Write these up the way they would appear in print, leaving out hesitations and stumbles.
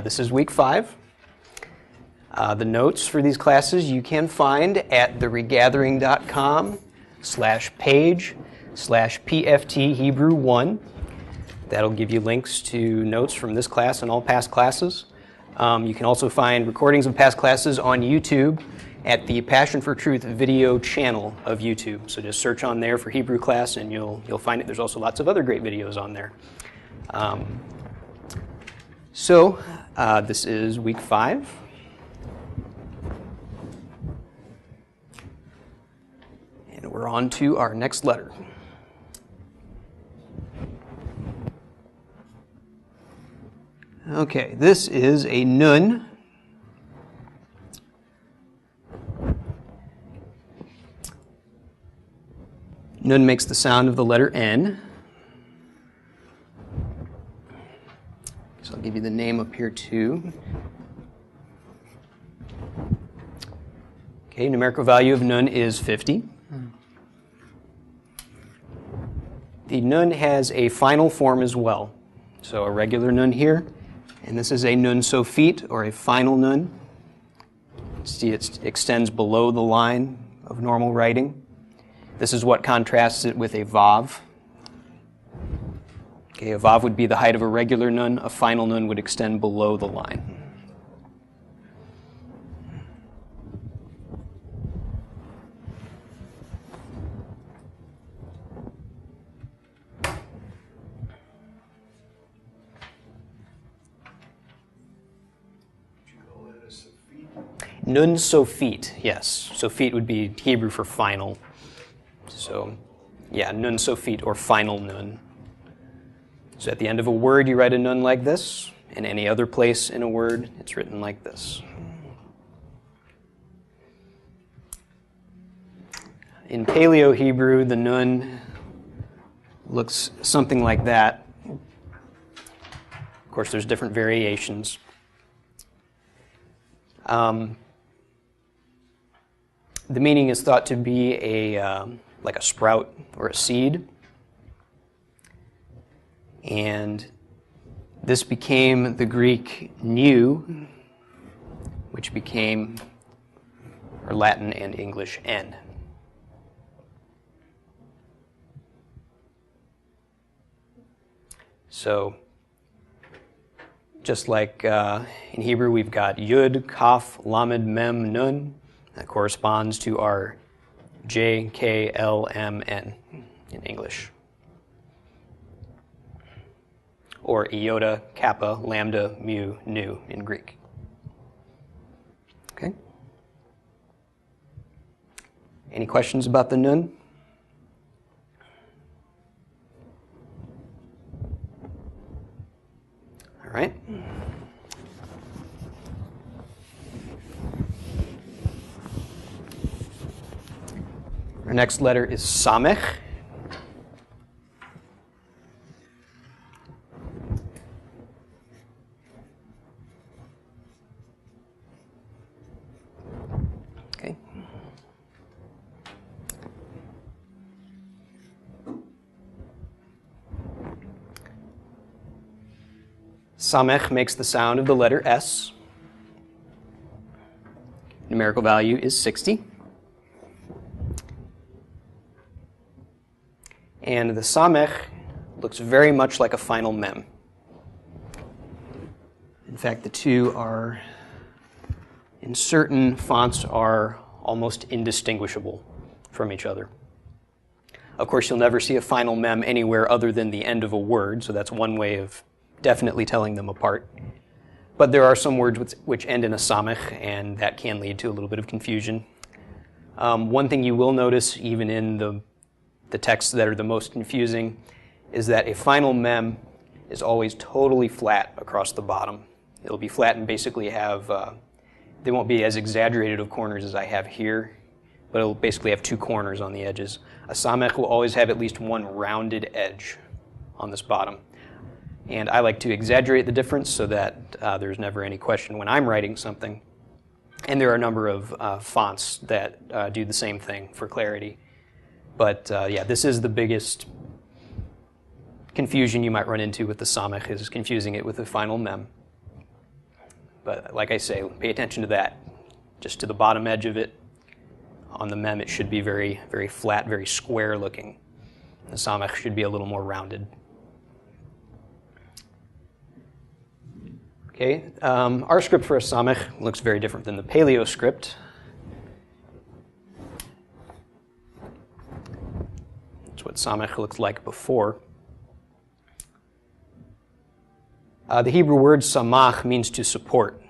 This is week 5. The notes for these classes you can find at theregathering.com/page/PFT Hebrew 1. That'll give you links to notes from this class and all past classes. You can also find recordings of past classes on YouTube at the Passion for Truth video channel of YouTube. So just search on there for Hebrew class and you'll find it. There's also lots of other great videos on there. This is week 5. And we're on to our next letter. Okay, this is a nun. Nun makes the sound of the letter N. So I'll give you the name up here too. Okay, numerical value of nun is 50. The nun has a final form as well. So a regular nun here, and this is a nun sofit, or a final nun. See, it extends below the line of normal writing. This is what contrasts it with a vav. Okay, a vav would be the height of a regular nun. A final nun would extend below the line. Nun sofit, yes. Sofit would be Hebrew for final. So, yeah, nun sofit, or final nun. So at the end of a word, you write a nun like this. In any other place in a word, it's written like this. In Paleo Hebrew, the nun looks something like that. Of course, there's different variations. The meaning is thought to be like a sprout or a seed. And this became the Greek nu, which became, or Latin and English, N. So, just like in Hebrew, we've got Yud, Kaf, Lamed, Mem, Nun. That corresponds to our J, K, L, M, N in English. Or iota, kappa, lambda, mu, nu in Greek. Okay? Any questions about the nun? All right. Our next letter is Samech. Okay. Samech makes the sound of the letter S. Numerical value is 60. And the Samech looks very much like a final mem. In fact, the two are, in certain fonts, are almost indistinguishable from each other. Of course, you'll never see a final mem anywhere other than the end of a word, so that's one way of definitely telling them apart. But there are some words which end in a Samech, and that can lead to a little bit of confusion. One thing you will notice, even in the texts that are the most confusing, is that a final mem is always totally flat across the bottom. It'll be flat and basically have, they won't be as exaggerated of corners as I have here, but it'll basically have 2 corners on the edges. A Samech will always have at least one rounded edge on this bottom. And I like to exaggerate the difference so that there's never any question when I'm writing something. And there are a number of fonts that do the same thing for clarity. But yeah, this is the biggest confusion you might run into with the Samech, is confusing it with the final mem. But like I say, pay attention to that. Just to the bottom edge of it, on the mem, it should be very, very flat, very square looking. The samech should be a little more rounded. Okay, our script for a samech looks very different than the Paleo script. That's what samech looked like before. The Hebrew word samach means to support.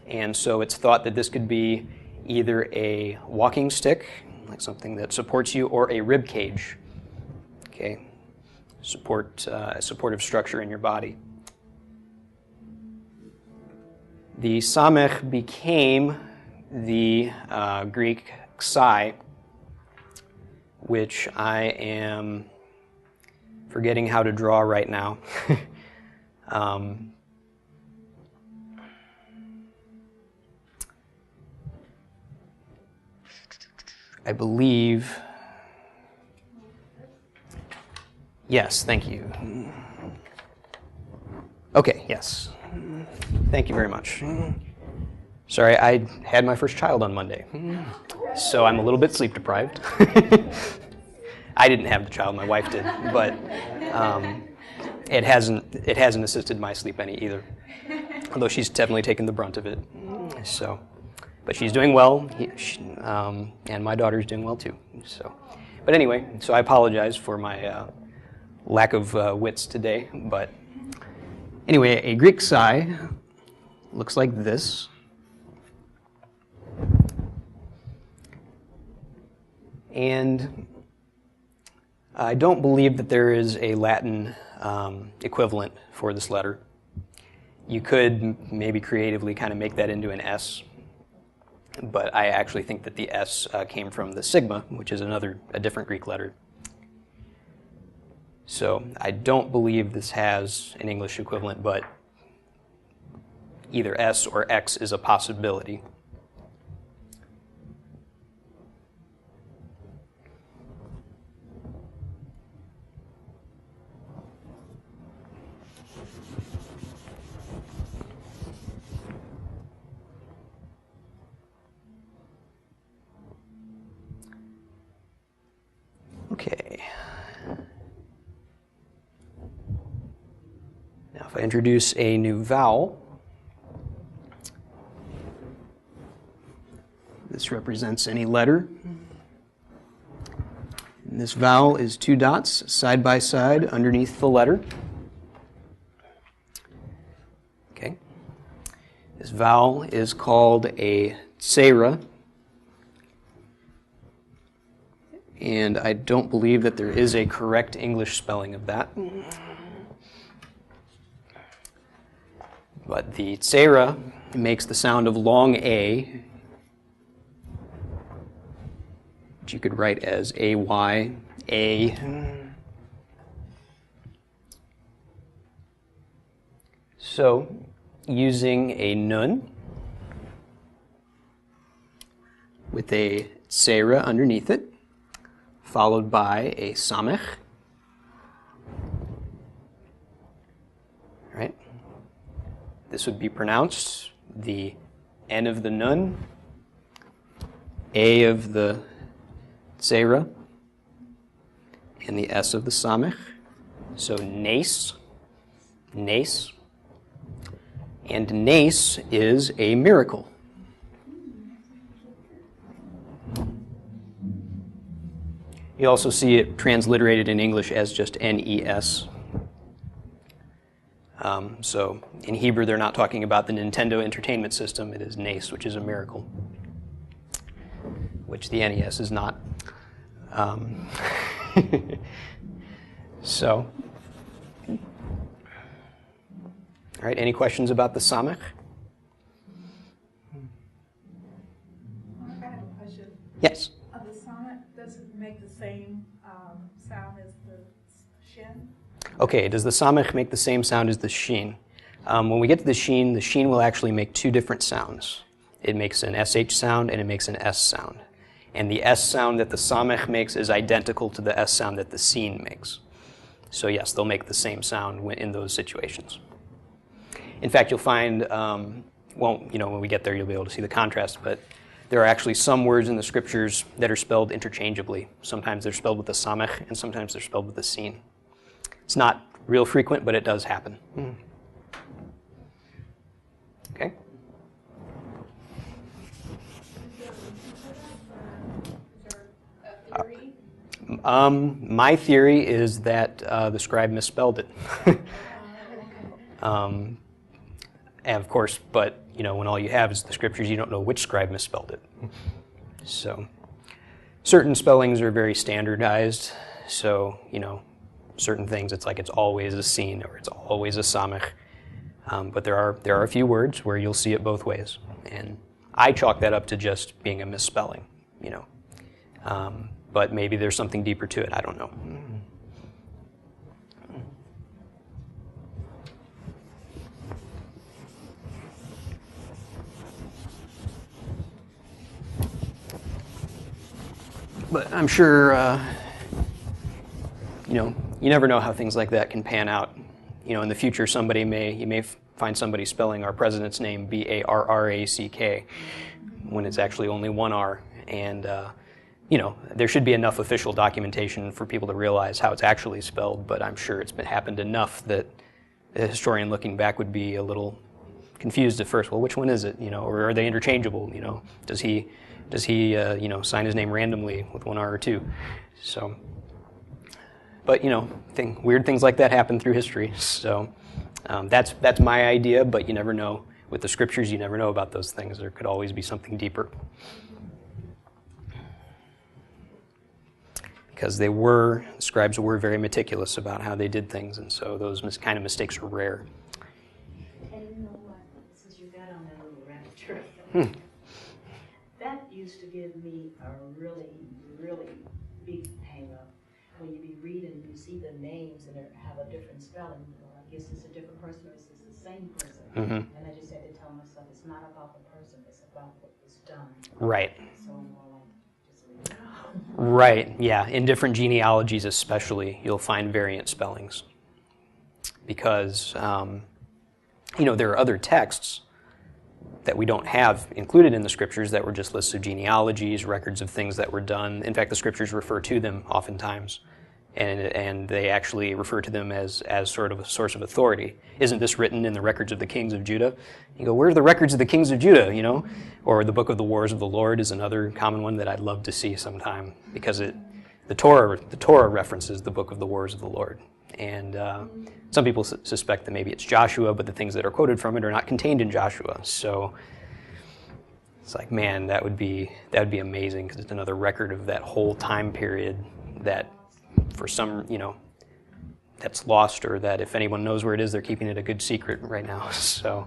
And so it's thought that this could be either a walking stick, like something that supports you, or a rib cage. Okay, a supportive structure in your body. The samech became the Greek xai, which I am forgetting how to draw right now. I believe, yes, thank you. Okay, yes. Thank you very much. Sorry, I had my first child on Monday, so I'm a little bit sleep deprived. I didn't have the child, my wife did, but it hasn't assisted my sleep any either, although she's definitely taken the brunt of it. So, but she's doing well, and my daughter's doing well too. So, but anyway, so I apologize for my lack of wits today, but anyway, a Greek xai looks like this. And I don't believe that there is a Latin equivalent for this letter. You could maybe creatively kind of make that into an S, but I actually think that the S came from the sigma, which is a different Greek letter. So I don't believe this has an English equivalent, but either S or X is a possibility. Okay. Now if I introduce a new vowel, this represents any letter. And this vowel is two dots side by side underneath the letter. Okay. This vowel is called a tsera. And I don't believe that there is a correct English spelling of that. But the tsera makes the sound of long A, which you could write as A-Y, A. So, using a nun with a tsera underneath it, followed by a samech. Right? This would be pronounced the N of the nun, A of the tsera, and the S of the samech. So nes, nes. And nes is a miracle. You also see it transliterated in English as just N-E-S. So in Hebrew, they're not talking about the Nintendo Entertainment System. It is nes, which is a miracle, which the NES is not. So, all right, any questions about the samech? I have a question. Yes. The sonnet, does it make the same sound as the shin? Okay, does the samech make the same sound as the shin? When we get to the shin will actually make two different sounds. It makes an SH sound and it makes an S sound. And the S sound that the samech makes is identical to the S sound that the sin makes. So yes, they'll make the same sound in those situations. In fact, you'll find won't, when we get there, you'll be able to see the contrast, but there are actually some words in the scriptures that are spelled interchangeably. Sometimes they're spelled with a samech, and sometimes they're spelled with a sin. It's not real frequent, but it does happen. Okay? My theory is that the scribe misspelled it. And of course, but when all you have is the scriptures, you don't know which scribe misspelled it. So certain spellings are very standardized. So, certain things, it's like it's always a sin or it's always a samech. But there are a few words where you'll see it both ways. And I chalk that up to just being a misspelling, but maybe there's something deeper to it. I don't know. But I'm sure, you never know how things like that can pan out. In the future, you may find somebody spelling our president's name Barrack when it's actually only one R. And, there should be enough official documentation for people to realize how it's actually spelled, but I'm sure it's happened enough that a historian looking back would be a little confused at first. Well, which one is it? Or are they interchangeable? Does he sign his name randomly with one R or two? So, but weird things like that happen through history. So that's my idea, but you never know. With the scriptures, you never know about those things. There could always be something deeper. Because the scribes were very meticulous about how they did things, and so those kind of mistakes are rare. And you know what? Since you got on that little rabbit trail, that used to give me a really, really big hang-up. When you be reading, you see the names and they have a different spelling. I guess it's a different person or it's the same person. Mm-hmm. And I just had to tell myself, it's not about the person, it's about what was done. Right. So I'm more like, just leave it. Right, yeah. In different genealogies especially, you'll find variant spellings. Because, there are other texts that we don't have included in the scriptures that were just lists of genealogies, records of things that were done. In fact, the scriptures refer to them oftentimes, and they actually refer to them as sort of a source of authority. Isn't this written in the records of the kings of Judah? You go, where are the records of the kings of Judah, Or the book of the wars of the Lord is another common one that I'd love to see sometime, because the Torah references the book of the wars of the Lord. And some people suspect that maybe it's Joshua, but the things that are quoted from it are not contained in Joshua. So it's like, man, that would be amazing, because it's another record of that whole time period that for some, that's lost, or that if anyone knows where it is, they're keeping it a good secret right now. So,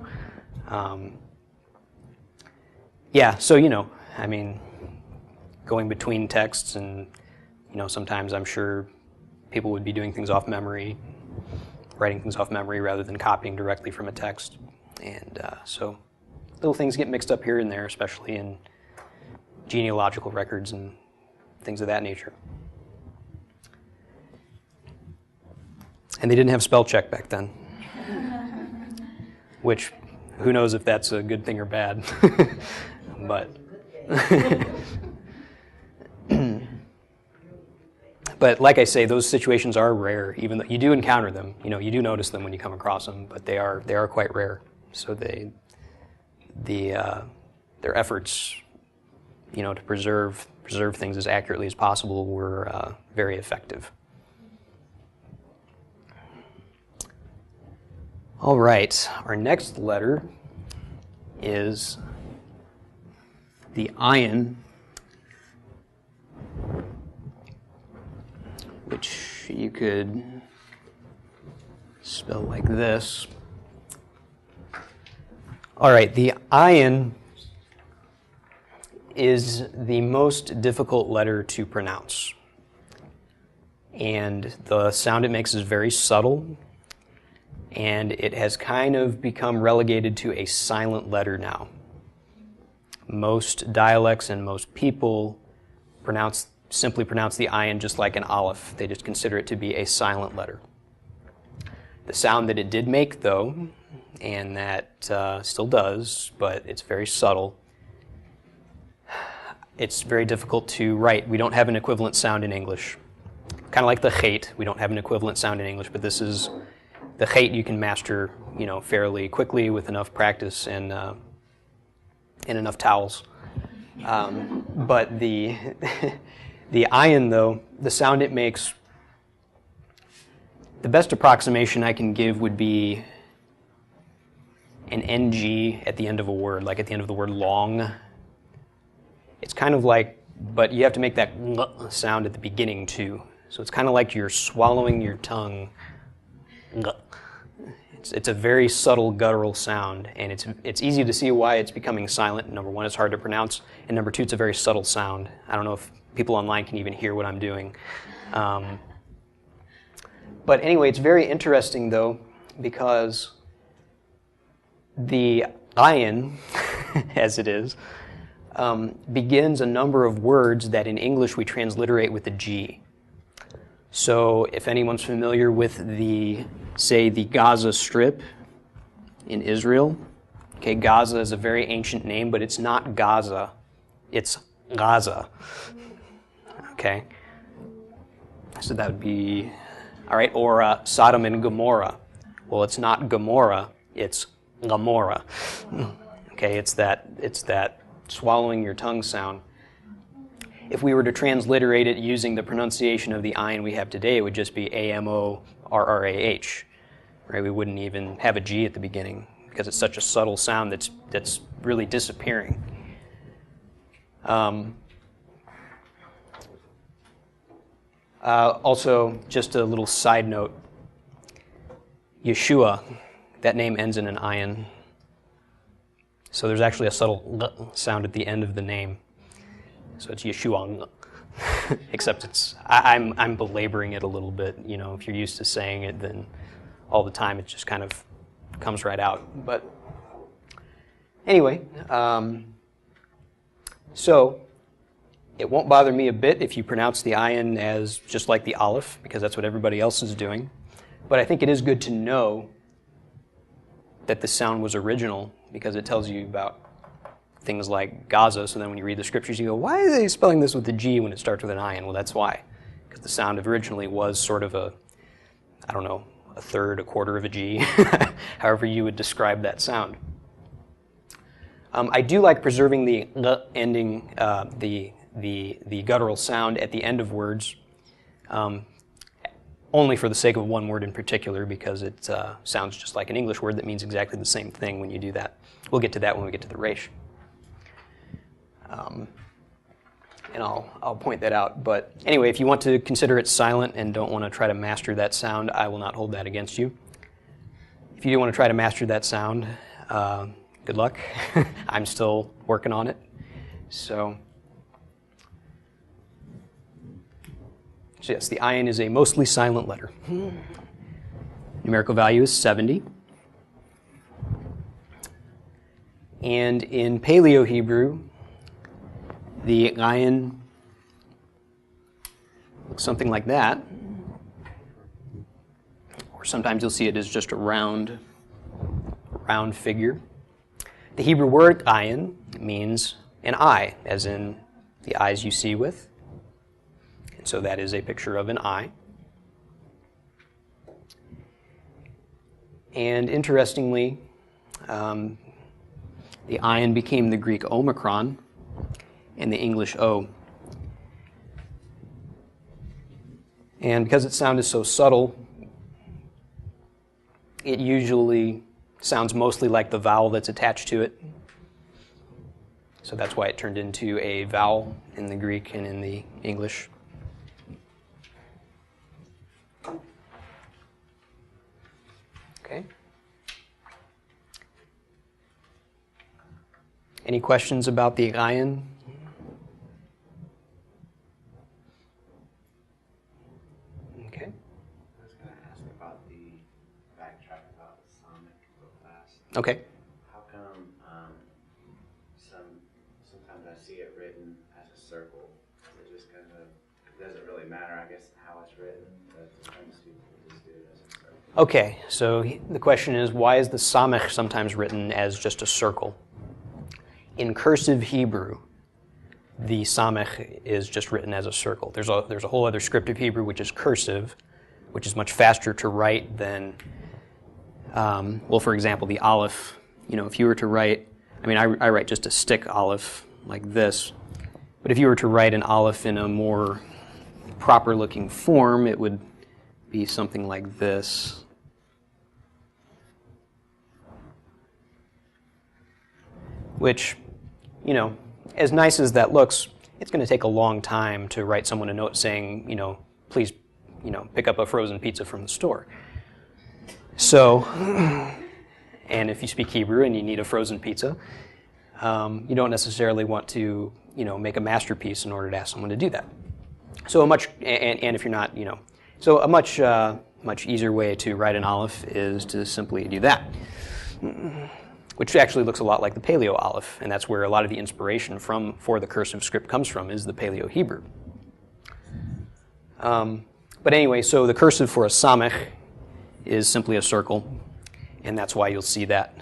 going between texts and, sometimes I'm sure people would be doing things off memory, writing things off memory rather than copying directly from a text. And so little things get mixed up here and there, especially in genealogical records and things of that nature. And they didn't have spell check back then, which who knows if that's a good thing or bad. But but like I say, those situations are rare. Even though you do encounter them, you do notice them when you come across them, but they are quite rare. So their efforts, to preserve things as accurately as possible were very effective. All right, our next letter is the ayin, which you could spell like this. All right, the ayin is the most difficult letter to pronounce. And the sound it makes is very subtle, and it has kind of become relegated to a silent letter now. Most dialects and most people simply pronounce the ayin just like an aleph. They just consider it to be a silent letter. The sound that it did make, though, and that still does, but it's very subtle. It's very difficult to write. We don't have an equivalent sound in English. Kind of like the chait, we don't have an equivalent sound in English, but this is the chait you can master, fairly quickly with enough practice and enough towels. But the the ayin, though, the sound it makes, the best approximation I can give would be an ng at the end of a word, like at the end of the word long. It's kind of like, but you have to make that sound at the beginning too. So it's kind of like you're swallowing your tongue. It's a very subtle guttural sound, and it's easy to see why it's becoming silent. Number one, it's hard to pronounce, and number two, it's a very subtle sound. I don't know if people online can even hear what I'm doing. But anyway, it's very interesting, though, because the ayin, as it is, begins a number of words that in English we transliterate with a G. So if anyone's familiar with the Gaza Strip in Israel, okay, Gaza is a very ancient name, but it's not Gaza, it's Gaza, okay? So that would be, all right, or Sodom and Gomorrah. Well, it's not Gomorrah, it's Gomorrah. Okay, it's that swallowing your tongue sound. If we were to transliterate it using the pronunciation of the ayin we have today, it would just be A-M-O-R-R-A-H. Right? We wouldn't even have a G at the beginning because it's such a subtle sound that's really disappearing. Also, just a little side note, Yeshua, that name ends in an ayin. So there's actually a subtle sound at the end of the name. So it's Yeshua, except I'm belaboring it a little bit. If you're used to saying it, then all the time it just kind of comes right out. But anyway, so it won't bother me a bit if you pronounce the ayin as just like the aleph, because that's what everybody else is doing. But I think it is good to know that the sound was original, because it tells you about things like Gaza. So then when you read the scriptures, you go, why are they spelling this with a G when it starts with an ayin? Well, that's why. Because the sound originally was sort of a third, a quarter of a G, however you would describe that sound. I do like preserving the ending, the guttural sound at the end of words, only for the sake of one word in particular, because it sounds just like an English word that means exactly the same thing when you do that. We'll get to that when we get to the resh. And I'll point that out. But anyway, if you want to consider it silent and don't want to try to master that sound, I will not hold that against you. If you do want to try to master that sound, good luck. I'm still working on it. So yes, the ayin is a mostly silent letter. Numerical value is 70. And in Paleo-Hebrew, the ayin looks something like that. Or sometimes you'll see it as just a round figure. The Hebrew word ayin means an eye, as in the eyes you see with. And so that is a picture of an eye. And interestingly, the ayin became the Greek omicron and the English O. And because its sound is so subtle, it usually sounds mostly like the vowel that's attached to it. So that's why it turned into a vowel in the Greek and in the English. Okay. Any questions about the ayin? Okay. I was going to ask about the backtrack about the sonic real fast. Okay. How come sometimes I see it written as a circle? It just kind of, it doesn't really matter, I guess, how it's written, but sometimes people just do it as a circle. Okay, so the question is, why is the samech sometimes written as just a circle? In cursive Hebrew, the samech is just written as a circle. There's a whole other script of Hebrew which is cursive, which is much faster to write than, well, for example, the aleph. You know, if you were to write, I mean, I write just a stick aleph like this, but if you were to write an aleph in a more proper-looking form, it would be something like this. Which, you know, as nice as that looks, it's going to take a long time to write someone a note saying, you know, please, you know, pick up a frozen pizza from the store. So, and if you speak Hebrew and you need a frozen pizza, you don't necessarily want to, you know, make a masterpiece in order to ask someone to do that. So a much, and if you're not, you know, so a much easier way to write an aleph is to simply do that, which actually looks a lot like the Paleo aleph, and that's where a lot of the inspiration for the cursive script comes from, is the Paleo Hebrew. But anyway, so the cursive for a samech is simply a circle, and that's why you'll see that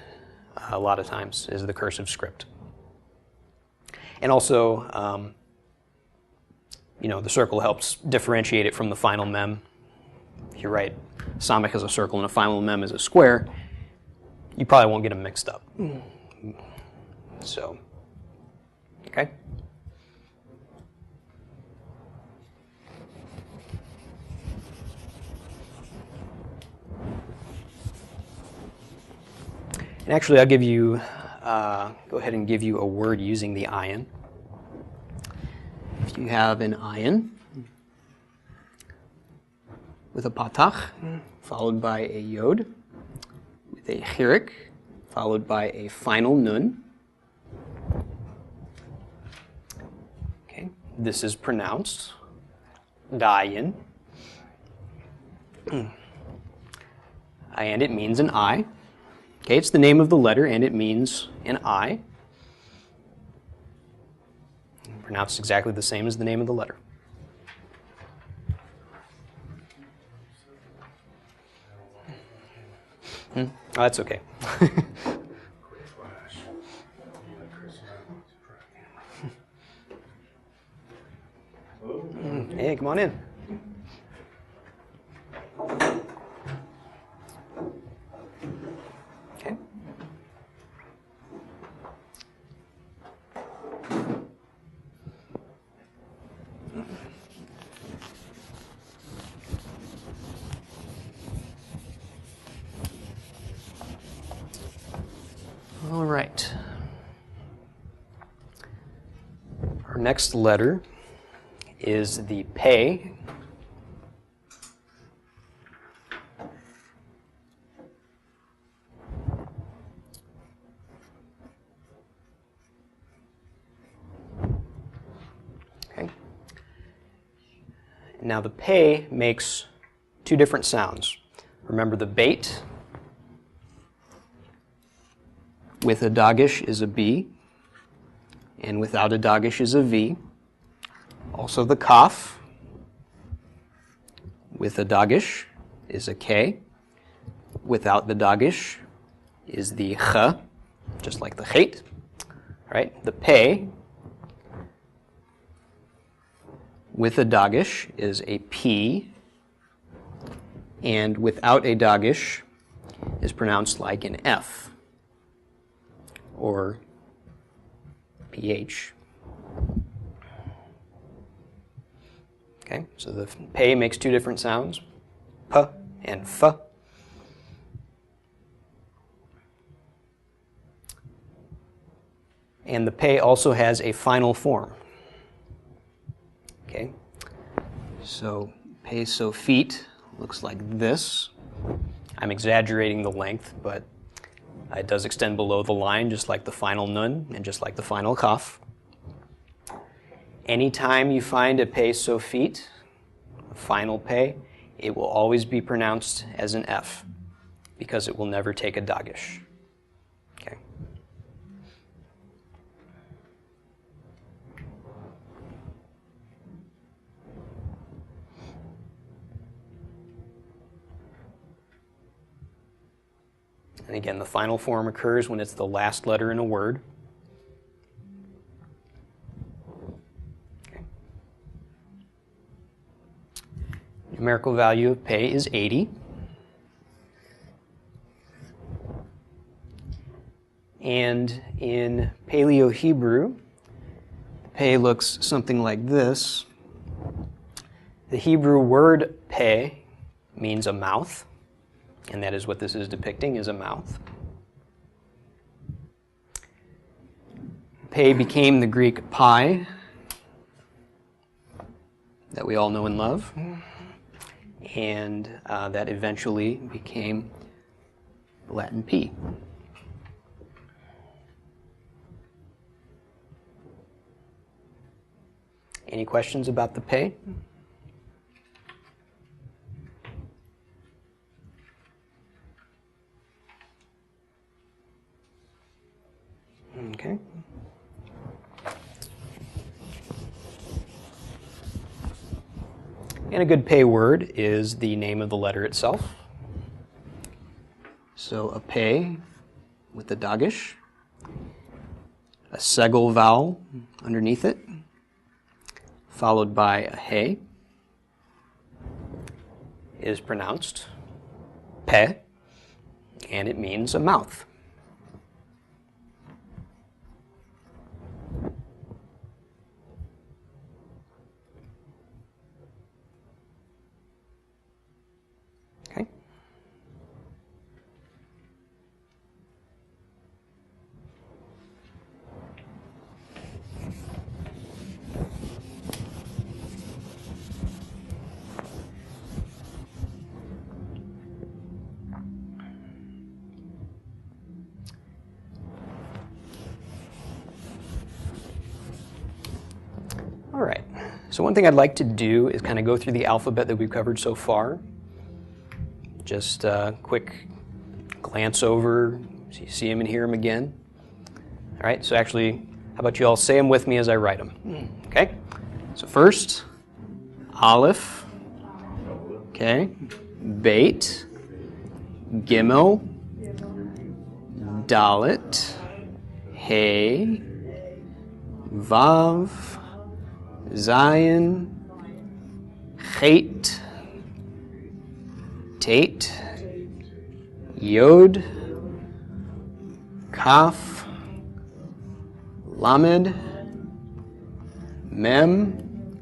a lot of times is the cursive script. And also, you know, the circle helps differentiate it from the final mem. If you write samech as a circle and a final mem as a square, you probably won't get them mixed up. So, okay. And actually, I'll give you, go ahead and give you a word using the ayin. If you have an ayin with a patach, followed by a yod, with a chirik, followed by a final nun. Okay, this is pronounced dayin. And it means an eye. Okay, it's the name of the letter, and it means an eye. Pronounced exactly the same as the name of the letter. Oh, that's okay. Hey, come on in. Okay. All right. Our next letter is the pei. Okay. Now the pei makes two different sounds. Remember, the bait with a dagish is a B, and without a dagish is a V. Also the kaf with a dagish is a K. Without the dagish is the ch, just like the chet. Right? The pei with a dagish is a P, and without a dagish is pronounced like an F, or PH. Okay, so the pei makes two different sounds, P and F. And the pei also has a final form. Okay, so pei sophit looks like this. I'm exaggerating the length, but it does extend below the line, just like the final nun and just like the final kaf. Anytime you find a pei sophit, a final pei, it will always be pronounced as an F because it will never take a dagish. Okay. And again, the final form occurs when it's the last letter in a word. Okay. Numerical value of pei is 80. And in Paleo-Hebrew, pei looks something like this. The Hebrew word pei means a mouth, and that is what this is depicting, is a mouth. Pei became the Greek pi that we all know and love, and that eventually became Latin P. Any questions about the pei? Okay. And a good pei word is the name of the letter itself. So a pei with the dagesh, a segel vowel underneath it, followed by a he, is pronounced pe, and it means a mouth. Okay. All right, so one thing I'd like to do is kind of go through the alphabet that we've covered so far. Just a quick glance over, so you see them and hear them again. All right, so actually, how about you all say them with me as I write them? Okay, so first, Aleph, okay, Beit, Gimel, Dalet, Hey, Vav, Zayin, Chet, Tate, Yod, Kaf, Lamed, Mem,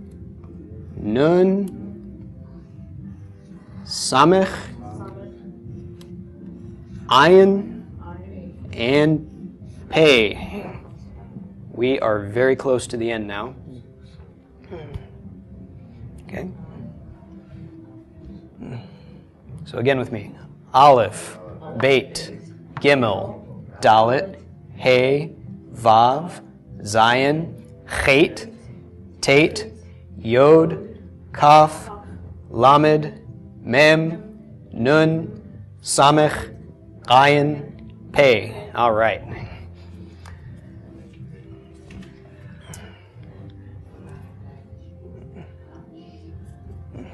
Nun, Samech, Ayin, and Pei. We are very close to the end now. Okay. So again with me. Aleph, Beit, Gimel, Dalet, Hey, Vav, Zayin, Chet, Tate, Yod, Kaf, Lamed, Mem, Nun, Samech, Ayin, Pei. All right.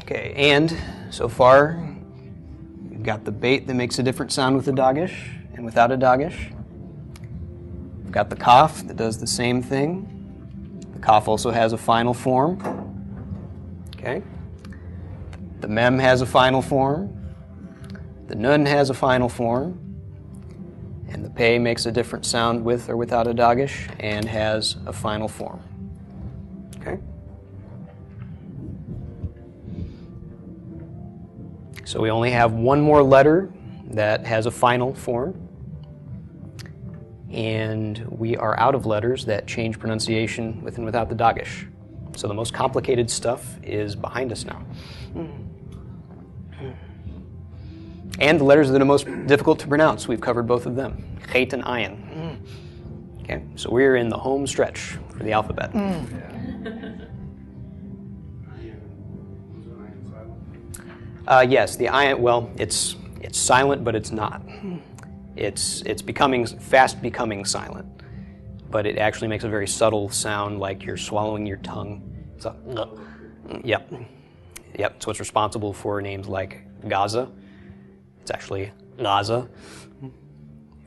Okay, and so far, you've got the beit that makes a different sound with a dagesh and without a dagesh. We've got the kaf that does the same thing. The kaf also has a final form. Okay. The mem has a final form. The nun has a final form. And the pei makes a different sound with or without a dagesh and has a final form. Okay. So we only have one more letter that has a final form, and we are out of letters that change pronunciation with and without the dagesh. So the most complicated stuff is behind us now. And the letters that are most difficult to pronounce, we've covered both of them, chet and ayin. Okay, so we're in the home stretch for the alphabet. Yes, the ayin, well, it's silent, but it's not. It's fast becoming silent, but it actually makes a very subtle sound like you're swallowing your tongue. So, yep. So it's responsible for names like Gaza. It's actually Gaza.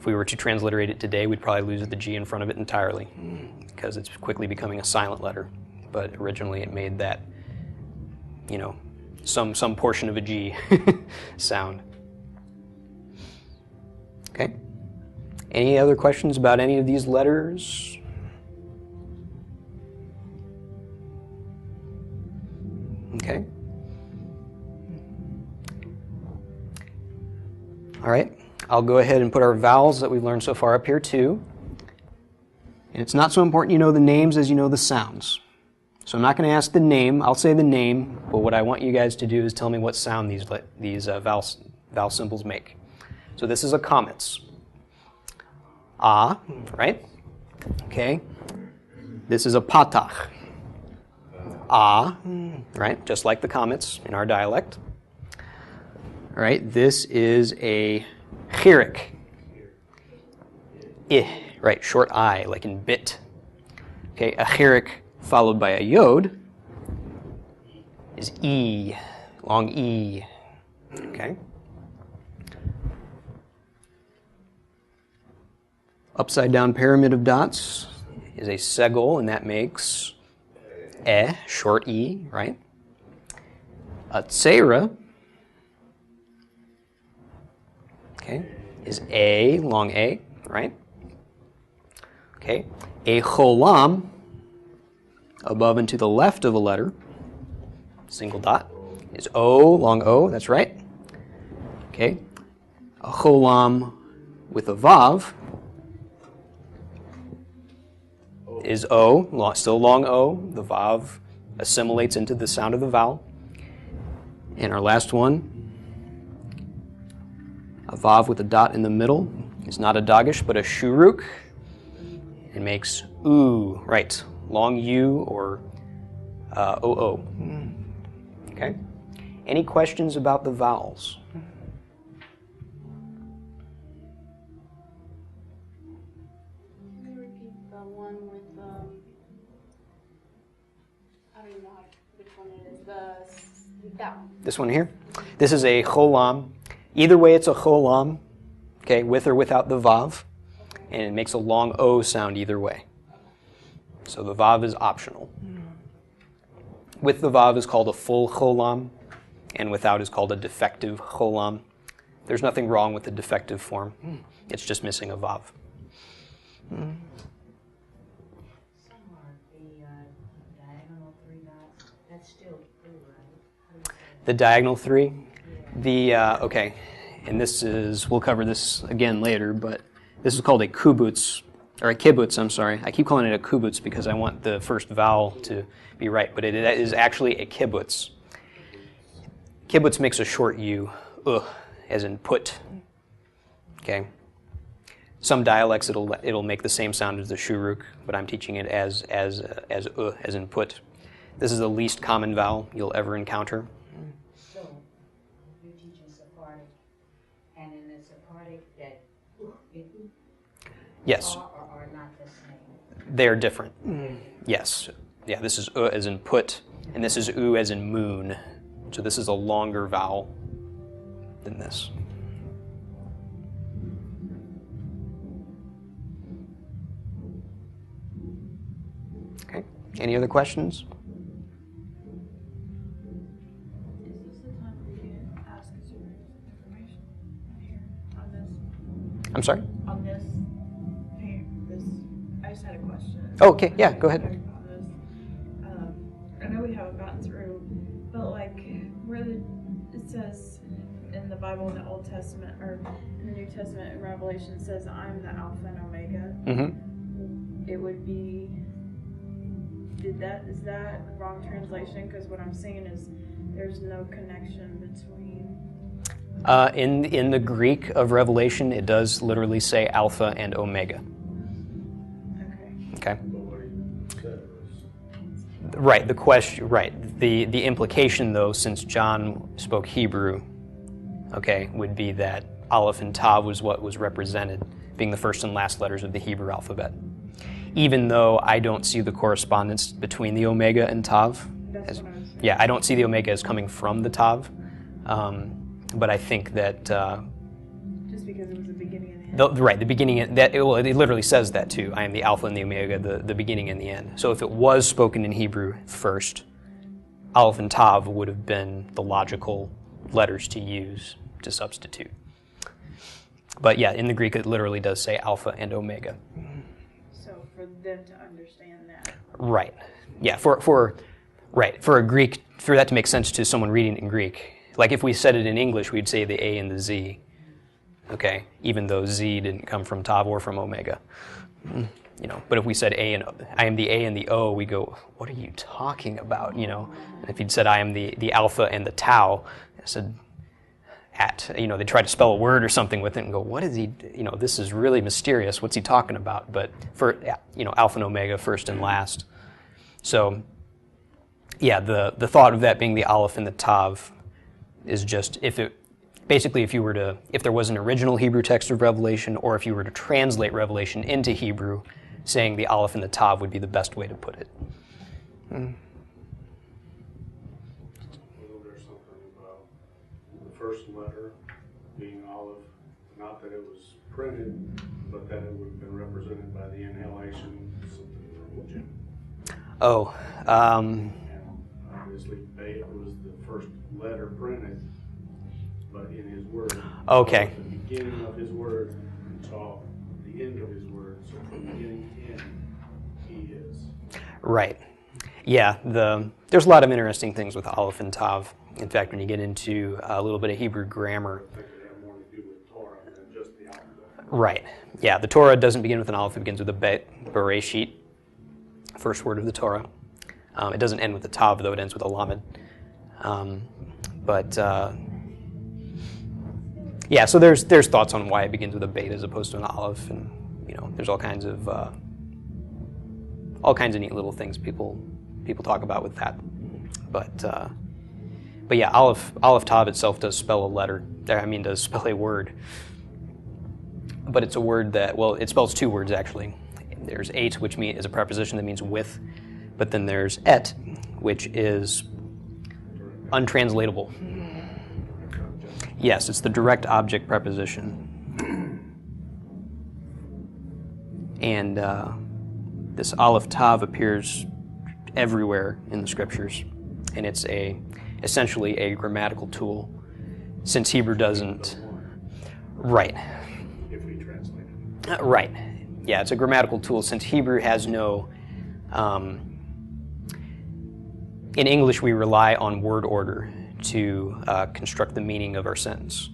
we were to transliterate it today, we'd probably lose the G in front of it entirely because it's quickly becoming a silent letter. But originally it made that, you know, some portion of a G sound. Okay. Any other questions about any of these letters? Okay. All right. I'll go ahead and put our vowels that we've learned so far up here too. And it's not so important you know the names as you know the sounds. So I'm not going to ask the name. I'll say the name, but what I want you guys to do is tell me what sound these vowel symbols make. So this is a comets. Ah, right? Okay. This is a patach. Ah, right? Just like the comets in our dialect. All right. This is a chirik. Right? Short I, like in bit. Okay. A chirik followed by a yod is E, long E. Okay. Upside down pyramid of dots is a segol, and that makes short E, right? A tsera, okay, is A, long A, right? Okay. A cholam, above and to the left of a letter, single dot, is O, long O, that's right. Okay. A cholam with a vav is O, still long O. The vav assimilates into the sound of the vowel. And our last one, a vav with a dot in the middle, is not a dagish, but a shuruk. It makes oo, right, long U or OO. Okay? Any questions about the vowels? This one here? This is a cholam. Either way, it's a cholam, okay, with or without the vav, and it makes a long O sound either way. So the vav is optional. With the vav is called a full cholam, and without is called a defective cholam. There's nothing wrong with the defective form. It's just missing a vav. The diagonal three, okay, and this is, we'll cover this again later, but this is called a kubutz, or a kibbutz, I'm sorry. I keep calling it a kubutz because I want the first vowel to be right, but it is actually a kibbutz. Kibbutz makes a short U, as in put, okay? Some dialects it'll make the same sound as the shuruk, but I'm teaching it as in put. This is the least common vowel you'll ever encounter. Yes. Are not the same. They are different. Yes. Yeah, this is as in put, and this is as in moon. So this is a longer vowel than this. Okay. Any other questions? Is this the time for you to ask us your information here on this? I'm sorry? On this, here, this, I just had a question. Oh, okay. Yeah, go ahead. About this. I know we haven't gotten through, but like where it says in the Bible in the Old Testament or in the New Testament in Revelation it says I'm the Alpha and Omega. Mm-hmm. It would be. Is that wrong translation? Because what I'm seeing is there's no connection between. In the Greek of Revelation, it does literally say Alpha and Omega. Okay. Okay. Right. The question. Right. The implication, though, since John spoke Hebrew, okay, would be that Aleph and Tav was what was represented, being the first and last letters of the Hebrew alphabet. Even though I don't see the correspondence between the Omega and Tav. That's what I was saying. Yeah, I don't see the Omega as coming from the Tav. But I think that Just because it was the beginning and the end. Right, the beginning, well, it literally says that too. I am the Alpha and the Omega, the beginning and the end. So if it was spoken in Hebrew first, Aleph and Tav would have been the logical letters to use to substitute. But yeah, in the Greek it literally does say Alpha and Omega. So for them to understand that. Right. Yeah, for a Greek, for that to make sense to someone reading it in Greek, like if we said it in English, we'd say the A and the Z. Okay, even though Z didn't come from Tav or from Omega. You know, but if we said I am the A and the O, we go, what are you talking about? You know, and if you'd said I am the Alpha and the Tau, I said they try to spell a word or something with it and go, what is he? You know, this is really mysterious. What's he talking about? But for Alpha and Omega, first and last. So yeah, the thought of that being the Aleph and the Tav is just if there was an original Hebrew text of Revelation, or if you were to translate Revelation into Hebrew, saying the Aleph and the Tav would be the best way to put it. Well, there's something about the first letter being Aleph, not that it was printed, but that it would have been represented by the inhalation. Oh. And obviously, Beta was the first letter printed, but in his word. Okay. The beginning of his word until the end of his word. So from beginning to end, he is. Right. Yeah, there's a lot of interesting things with Aleph and Tav. In fact, when you get into a little bit of Hebrew grammar. I think it had more to do with Torah than just the alphabet. Right. Yeah, the Torah doesn't begin with an Aleph, it begins with a Bet, Bereshit, first word of the Torah. It doesn't end with a Tav, though, it ends with a Lamed. Yeah, so there's thoughts on why it begins with a Bet as opposed to an Aleph, and there's all kinds of neat little things people talk about with that. But yeah, Aleph Tav itself does spell a letter. Does spell a word. But it's a word that, it spells two words actually. There's et, which is a preposition that means with, but then there's et, which is untranslatable. Yes, it's the direct object preposition. And this Aleph Tav appears everywhere in the scriptures, and it's essentially a grammatical tool, since Hebrew doesn't. Right. If we translate it. Right. Yeah, it's a grammatical tool, since Hebrew has no. In English, we rely on word order to construct the meaning of our sentence.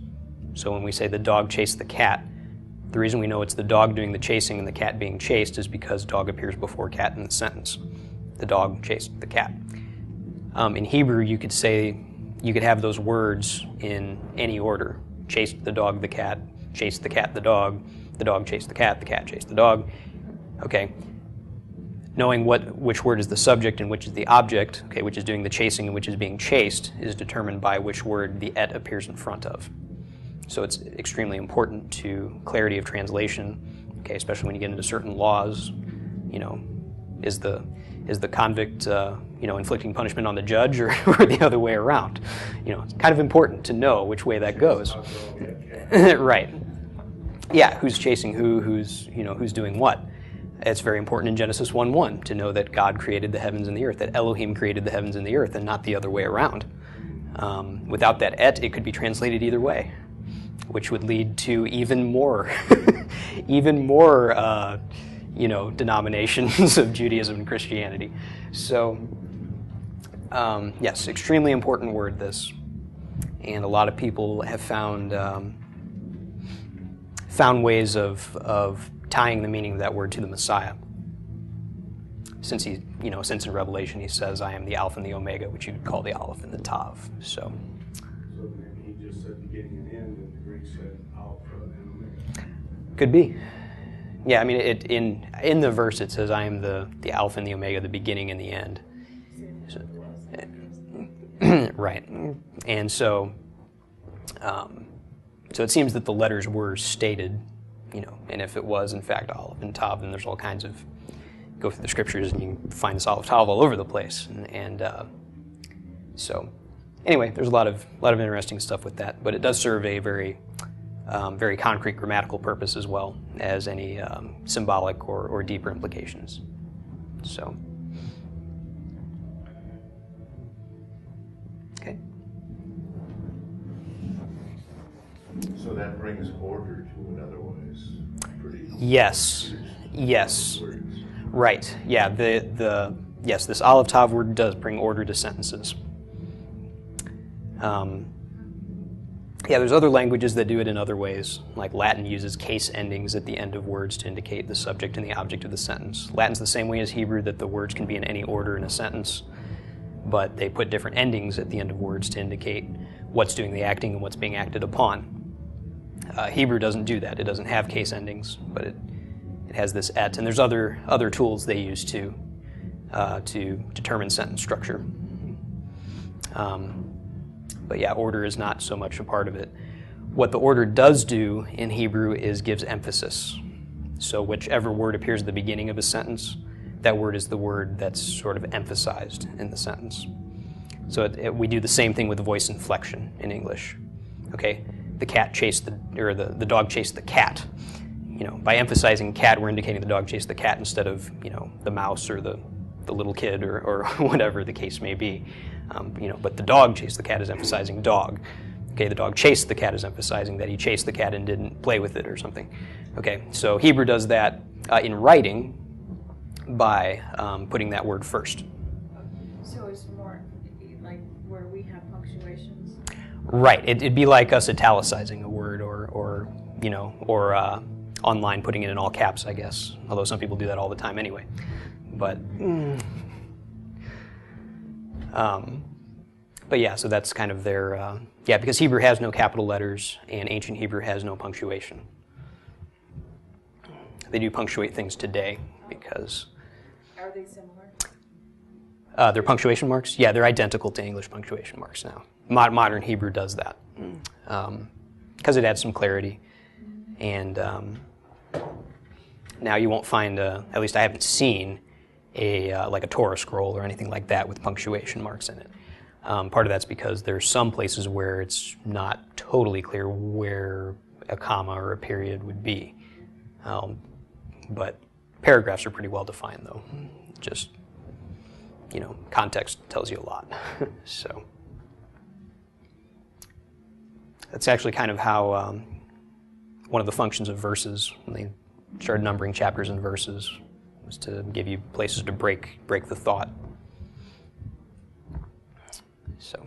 So when we say the dog chased the cat, the reason we know it's the dog doing the chasing and the cat being chased is because dog appears before cat in the sentence. The dog chased the cat. In Hebrew, you could have those words in any order. Chased the dog, the cat, chased the cat, the dog chased the cat chased the dog. Okay. Knowing which word is the subject and which is the object, okay, which is doing the chasing and which is being chased, is determined by which word the et appears in front of. So it's extremely important to clarity of translation, okay, especially when you get into certain laws. Is the convict inflicting punishment on the judge or the other way around? It's kind of important to know which way that goes. Right. Yeah, who's chasing who, who's doing what. It's very important in Genesis 1:1 to know that God created the heavens and the earth, that Elohim created the heavens and the earth, and not the other way around. Without that et, it could be translated either way, which would lead to even more denominations of Judaism and Christianity. So, yes, extremely important word, this. And a lot of people have found ways of tying the meaning of that word to the Messiah. Since in Revelation he says, I am the Alpha and the Omega, which you could call the Aleph and the Tav. So then he just said beginning and end, and the Greek said Alpha and Omega. could be. Yeah, in the verse it says, I am the Alpha and the Omega, the beginning and the end. So, right. And so it seems that the letters were stated, and if it was in fact Aleph and Tav, then there's all kinds of, go through the scriptures and you can find this Aleph Tav all over the place. So anyway, there's a lot of interesting stuff with that, but it does serve a very very concrete grammatical purpose as well as any symbolic or deeper implications. So, okay. So that brings order to it otherwise. Pretty Yes. Yes. words. Right. Yeah. Yes. This Aleph Tav word does bring order to sentences. Yeah. There's other languages that do it in other ways. Like Latin uses case endings at the end of words to indicate the subject and the object of the sentence. Latin's the same way as Hebrew, that the words can be in any order in a sentence, but they put different endings at the end of words to indicate what's doing the acting and what's being acted upon. Hebrew doesn't do that. It doesn't have case endings, but it has this et, and there's other tools they use to determine sentence structure. But yeah, order is not so much a part of it. What the order does do in Hebrew is gives emphasis. So whichever word appears at the beginning of a sentence, that word is the word that's sort of emphasized in the sentence. So we do the same thing with voice inflection in English. Okay, the dog chased the cat. By emphasizing cat, we're indicating the dog chased the cat instead of the mouse or the little kid or whatever the case may be. But the dog chased the cat is emphasizing dog. Okay, the dog chased the cat is emphasizing that he chased the cat and didn't play with it or something. Okay, so Hebrew does that in writing by putting that word first. So it's more like where we have punctuations. Right. It'd be like us italicizing a word or online putting it in all caps, I guess. Although some people do that all the time anyway. But yeah, so that's kind of their because Hebrew has no capital letters and ancient Hebrew has no punctuation. They do punctuate things today because Are they similar? their punctuation marks, yeah, they're identical to English punctuation marks now. Modern Hebrew does that because it adds some clarity. And now you won't find, at least I haven't seen, like a Torah scroll or anything like that with punctuation marks in it. Part of that's because there's some places where it's not totally clear where a comma or a period would be. But paragraphs are pretty well defined, though. Just, context tells you a lot. So that's actually kind of how one of the functions of verses, when they started numbering chapters and verses, was to give you places to break the thought. So,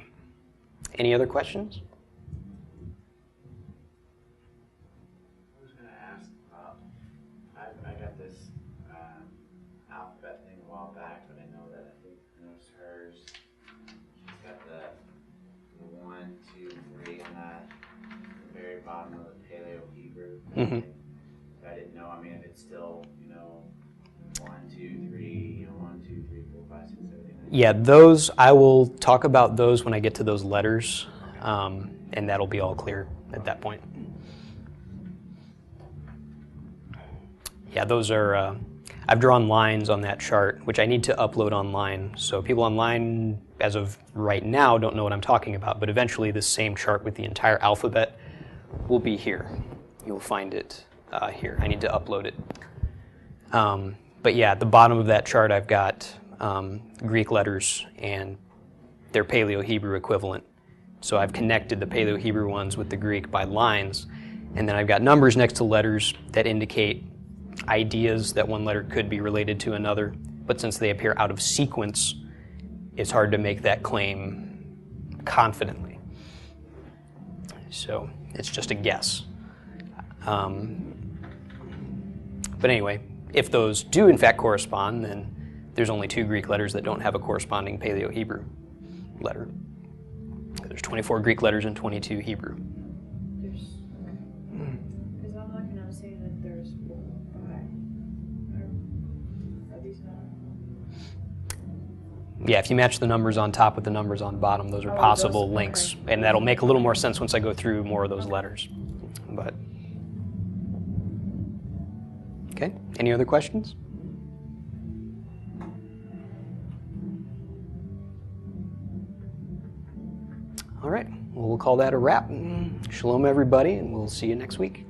any other questions? I was going to ask about, I got this alphabet thing a while back, but I know that I noticed hers. She's got the 1, 2, 3 on that, the very bottom of the Paleo Hebrew. Mm-hmm. I didn't know, if it's still, 1, 2, 3, 1, 2, 3, 4, 5, 6, 7, 8, 9. Yeah, those, I will talk about those when I get to those letters, and that'll be all clear at that point. Yeah, those are, I've drawn lines on that chart, which I need to upload online. So people online, as of right now, don't know what I'm talking about, but eventually this same chart with the entire alphabet will be here. You'll find it here. I need to upload it. But yeah, at the bottom of that chart, I've got Greek letters and their Paleo-Hebrew equivalent. So I've connected the Paleo-Hebrew ones with the Greek by lines, and then I've got numbers next to letters that indicate ideas that one letter could be related to another, but since they appear out of sequence, it's hard to make that claim confidently. So it's just a guess. But anyway, if those do in fact correspond, then there's only 2 Greek letters that don't have a corresponding Paleo-Hebrew letter. There's 24 Greek letters and 22 Hebrew. Because I'm looking at saying that there's 4, 5. Are these not? Yeah, if you match the numbers on top with the numbers on bottom, those are possible those, links. okay. And that'll make a little more sense once I go through more of those letters. But okay, any other questions? All right, well, we'll call that a wrap. Shalom, everybody, and we'll see you next week.